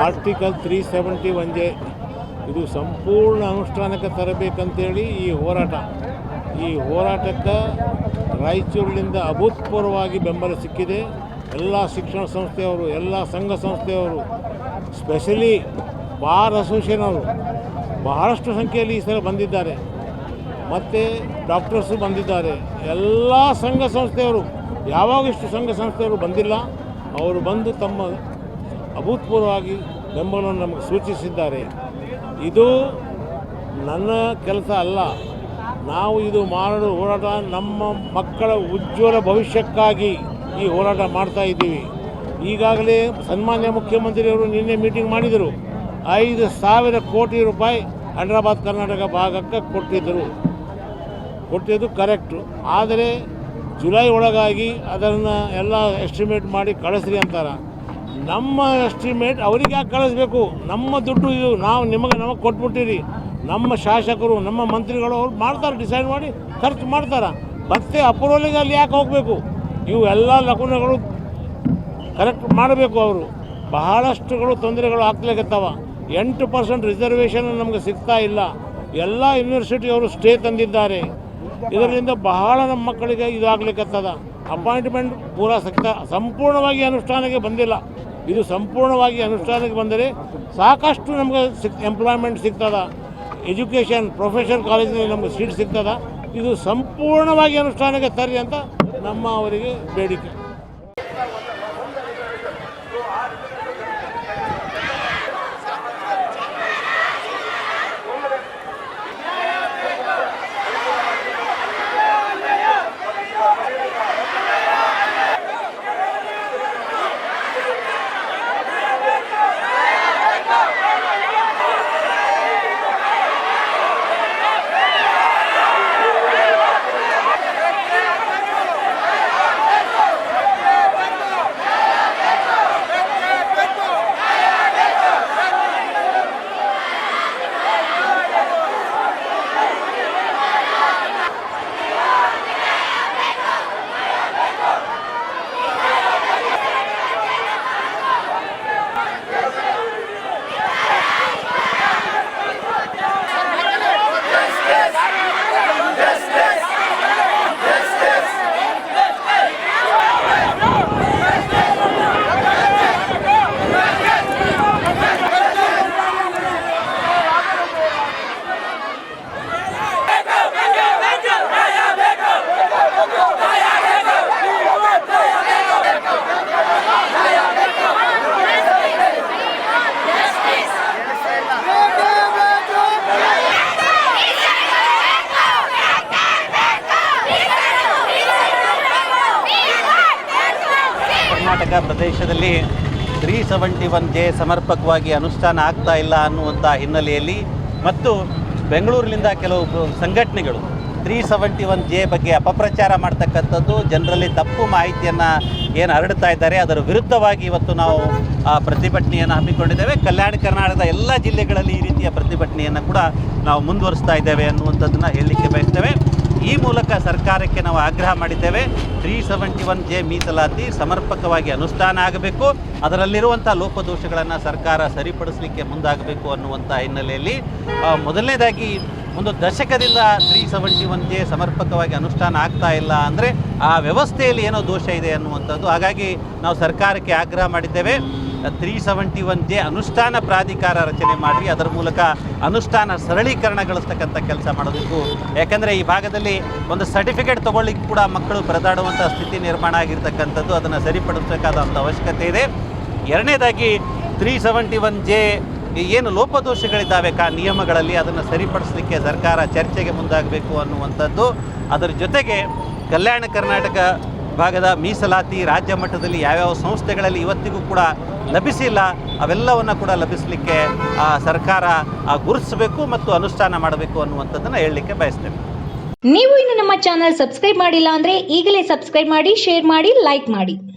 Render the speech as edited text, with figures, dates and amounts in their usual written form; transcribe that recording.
Article 371 ಇದು ಸಂಪೂರ್ಣ ಅನುಷ್ಠಾನಕ್ಕೆ ತರಬೇಕಂತೇಳಿ ಈ ಹೋರಾಟಕ್ಕೆ ರಾಯಚೂರಿನಿಂದ ಅಭೂತಪೂರ್ವವಾಗಿ ಬೆಂಬಲ ಸಿಕ್ಕಿದೆ. ಎಲ್ಲ ಶಿಕ್ಷಣ ಸಂಸ್ಥೆಯವರು, ಎಲ್ಲ ಸಂಘ ಸಂಸ್ಥೆಯವರು, ಸ್ಪೆಷಲಿ ಬಾರ್ ಅಸೋಸಿಯೇಷನ್ ಅವರು ಬಹಳಷ್ಟು ಸಂಖ್ಯೆಯಲ್ಲಿ ಈ ಸಲ ಬಂದಿದ್ದಾರೆ. ಮತ್ತು ಡಾಕ್ಟರ್ಸು ಬಂದಿದ್ದಾರೆ. ಎಲ್ಲ ಸಂಘ ಸಂಸ್ಥೆಯವರು, ಯಾವಾಗಿಷ್ಟು ಸಂಘ ಸಂಸ್ಥೆಯವರು ಬಂದಿಲ್ಲ, ಅವರು ಬಂದು ತಮ್ಮ ಅಭೂತಪೂರ್ವವಾಗಿ ಬೆಂಬಲವನ್ನು ನಮಗೆ ಸೂಚಿಸಿದ್ದಾರೆ. ಇದು ನನ್ನ ಕೆಲಸ ಅಲ್ಲ. ನಾವು ಇದು ಮಾಡೋ ಹೋರಾಟ ನಮ್ಮ ಮಕ್ಕಳ ಉಜ್ವಲ ಭವಿಷ್ಯಕ್ಕಾಗಿ ಈ ಹೋರಾಟ ಮಾಡ್ತಾ ಇದ್ದೀವಿ. ಈಗಾಗಲೇ ಸನ್ಮಾನ್ಯ ಮುಖ್ಯಮಂತ್ರಿಯವರು ನಿನ್ನೆ ಮೀಟಿಂಗ್ ಮಾಡಿದರು. 5,000 ಕೋಟಿ ರೂಪಾಯಿ ಹೈದರಾಬಾದ್ ಕರ್ನಾಟಕ ಭಾಗಕ್ಕೆ ಕೊಟ್ಟಿದ್ದು ಕರೆಕ್ಟು. ಆದರೆ ಜುಲೈ ಒಳಗಾಗಿ ಅದನ್ನು ಎಲ್ಲ ಎಸ್ಟಿಮೇಟ್ ಮಾಡಿ ಕಳಿಸ್ರಿ ಅಂತಾರೆ. ನಮ್ಮ ಎಸ್ಟಿಮೇಟ್ ಅವ್ರಿಗೆ ಯಾಕೆ ಕಳಿಸ್ಬೇಕು? ನಮ್ಮ ದುಡ್ಡು ಇದು, ನಾವು ನಮಗೆ ಕೊಟ್ಬಿಟ್ಟಿರಿ. ನಮ್ಮ ಶಾಸಕರು, ನಮ್ಮ ಮಂತ್ರಿಗಳು ಅವ್ರು ಮಾಡ್ತಾರೆ, ಡಿಸೈಡ್ ಮಾಡಿ ಖರ್ಚು ಮಾಡ್ತಾರೆ. ಮತ್ತೆ ಅಪ್ರೂವಲಿಗೆ ಅಲ್ಲಿ ಯಾಕೆ ಹೋಗಬೇಕು? ಇವು ಎಲ್ಲ ಲಗುಣಗಳು ಕರೆಕ್ಟ್ ಮಾಡಬೇಕು. ಅವರು ಬಹಳಷ್ಟುಗಳು ತೊಂದರೆಗಳು ಆಗ್ಲಿಕ್ಕತ್ತವ. 8% ರಿಸರ್ವೇಷನ್ ನಮಗೆ ಸಿಗ್ತಾ ಇಲ್ಲ. ಎಲ್ಲ ಯೂನಿವರ್ಸಿಟಿಯವರು ಸ್ಟೇ ತಂದಿದ್ದಾರೆ. ಇದರಿಂದ ಬಹಳ ನಮ್ಮ ಮಕ್ಕಳಿಗೆ ಇದಾಗಲಿಕ್ಕತ್ತದ. ಅಪಾಯಿಂಟ್ಮೆಂಟ್ ಪೂರಾ ಸಂಪೂರ್ಣವಾಗಿ ಅನುಷ್ಠಾನಕ್ಕೆ ಬಂದಿಲ್ಲ. ಇದು ಸಂಪೂರ್ಣವಾಗಿ ಅನುಷ್ಠಾನಕ್ಕೆ ಬಂದರೆ ಸಾಕಷ್ಟು ನಮಗೆ ಎಂಪ್ಲಾಯ್ಮೆಂಟ್ ಸಿಗ್ತದ. ಎಜುಕೇಷನ್ ಪ್ರೊಫೆಷನಲ್ ಕಾಲೇಜಿನಲ್ಲಿ ನಮಗೆ ಸೀಟ್ ಸಿಗ್ತದ. ಇದು ಸಂಪೂರ್ಣವಾಗಿ ಅನುಷ್ಠಾನಕ್ಕೆ ತರ್ರಿ ಅಂತ ನಮ್ಮ ಅವರಿಗೆ ಬೇಡಿಕೆ. ಕರ್ನಾಟಕ ಪ್ರದೇಶದಲ್ಲಿ 371 ಸಮರ್ಪಕವಾಗಿ ಅನುಷ್ಠಾನ ಆಗ್ತಾ ಇಲ್ಲ ಅನ್ನುವಂಥ ಹಿನ್ನೆಲೆಯಲ್ಲಿ ಮತ್ತು ಬೆಂಗಳೂರಿನಿಂದ ಕೆಲವು ಸಂಘಟನೆಗಳು 371 ಬಗ್ಗೆ ಅಪಪ್ರಚಾರ ಮಾಡ್ತಕ್ಕಂಥದ್ದು, ಜನರಲ್ಲಿ ತಪ್ಪು ಮಾಹಿತಿಯನ್ನು ಏನು ಹರಡ್ತಾ ಇದ್ದಾರೆ ಅದರ ವಿರುದ್ಧವಾಗಿ ಇವತ್ತು ನಾವು ಪ್ರತಿಭಟನೆಯನ್ನು ಹಮ್ಮಿಕೊಂಡಿದ್ದೇವೆ. ಕಲ್ಯಾಣ ಕರ್ನಾಟಕದ ಎಲ್ಲ ಜಿಲ್ಲೆಗಳಲ್ಲಿ ಈ ರೀತಿಯ ಪ್ರತಿಭಟನೆಯನ್ನು ಕೂಡ ನಾವು ಮುಂದುವರಿಸ್ತಾ ಇದ್ದೇವೆ ಅನ್ನುವಂಥದ್ದನ್ನು ಹೇಳಲಿಕ್ಕೆ ಬಯಸ್ತೇವೆ. ಈ ಮೂಲಕ ಸರ್ಕಾರಕ್ಕೆ ನಾವು ಆಗ್ರಹ ಮಾಡಿದ್ದೇವೆ. 371 ಮೀಸಲಾತಿ ಸಮರ್ಪಕವಾಗಿ ಅನುಷ್ಠಾನ ಆಗಬೇಕು, ಅದರಲ್ಲಿರುವಂಥ ಲೋಪದೋಷಗಳನ್ನು ಸರ್ಕಾರ ಸರಿಪಡಿಸಲಿಕ್ಕೆ ಮುಂದಾಗಬೇಕು ಅನ್ನುವಂಥ ಹಿನ್ನೆಲೆಯಲ್ಲಿ ಮೊದಲನೇದಾಗಿ ಒಂದು ದಶಕದಿಂದ 371 ಸಮರ್ಪಕವಾಗಿ ಅನುಷ್ಠಾನ ಆಗ್ತಾ ಇಲ್ಲ ಅಂದರೆ ಆ ವ್ಯವಸ್ಥೆಯಲ್ಲಿ ಏನೋ ದೋಷ ಇದೆ ಅನ್ನುವಂಥದ್ದು. ಹಾಗಾಗಿ ನಾವು ಸರ್ಕಾರಕ್ಕೆ ಆಗ್ರಹ ಮಾಡಿದ್ದೇವೆ. 371 ಅನುಷ್ಠಾನ ಪ್ರಾಧಿಕಾರ ರಚನೆ ಮಾಡಿ ಅದರ ಮೂಲಕ ಅನುಷ್ಠಾನ ಸರಳೀಕರಣಗೊಳಿಸ್ತಕ್ಕಂಥ ಕೆಲಸ ಮಾಡಬೇಕು. ಯಾಕಂದರೆ ಈ ಭಾಗದಲ್ಲಿ ಒಂದು ಸರ್ಟಿಫಿಕೇಟ್ ತೊಗೊಳ್ಳಿಕ್ಕೆ ಕೂಡ ಮಕ್ಕಳು ಪರದಾಡುವಂಥ ಸ್ಥಿತಿ ನಿರ್ಮಾಣ ಆಗಿರ್ತಕ್ಕಂಥದ್ದು, ಅದನ್ನು ಸರಿಪಡಿಸಬೇಕಾದಂಥ ಅವಶ್ಯಕತೆ ಇದೆ. ಎರಡನೇದಾಗಿ 371 ಏನು ಲೋಪದೋಷಗಳಿದ್ದಾವೆ ನಿಯಮಗಳಲ್ಲಿ ಅದನ್ನು ಸರಿಪಡಿಸಲಿಕ್ಕೆ ಸರ್ಕಾರ ಚರ್ಚೆಗೆ ಮುಂದಾಗಬೇಕು ಅನ್ನುವಂಥದ್ದು. ಅದರ ಜೊತೆಗೆ ಕಲ್ಯಾಣ ಕರ್ನಾಟಕ ಭಾಗದ ಮೀಸಲಾತಿ ರಾಜ್ಯ ಮಟ್ಟದಲ್ಲಿ ಯಾವ್ಯಾವ ಸಂಸ್ಥೆಗಳಲ್ಲಿ ಇವತ್ತಿಗೂ ಕೂಡ ಲಭಿಸಿಲ್ಲ ಅವೆಲ್ಲವನ್ನು ಕೂಡ ಲಭಿಸಲಿಕ್ಕೆ ಸರ್ಕಾರ ಗುರುತಿಸಬೇಕು ಮತ್ತು ಅನುಷ್ಠಾನ ಮಾಡಬೇಕು ಅನ್ನುವಂಥದ್ದನ್ನು ಹೇಳಲಿಕ್ಕೆ ಬಯಸ್ತೇವೆ. ನೀವು ಇನ್ನು ನಮ್ಮ ಚಾನಲ್ ಸಬ್ಸ್ಕ್ರೈಬ್ ಮಾಡಿಲ್ಲ ಅಂದರೆ ಈಗಲೇ ಸಬ್ಸ್ಕ್ರೈಬ್ ಮಾಡಿ, ಶೇರ್ ಮಾಡಿ, ಲೈಕ್ ಮಾಡಿ.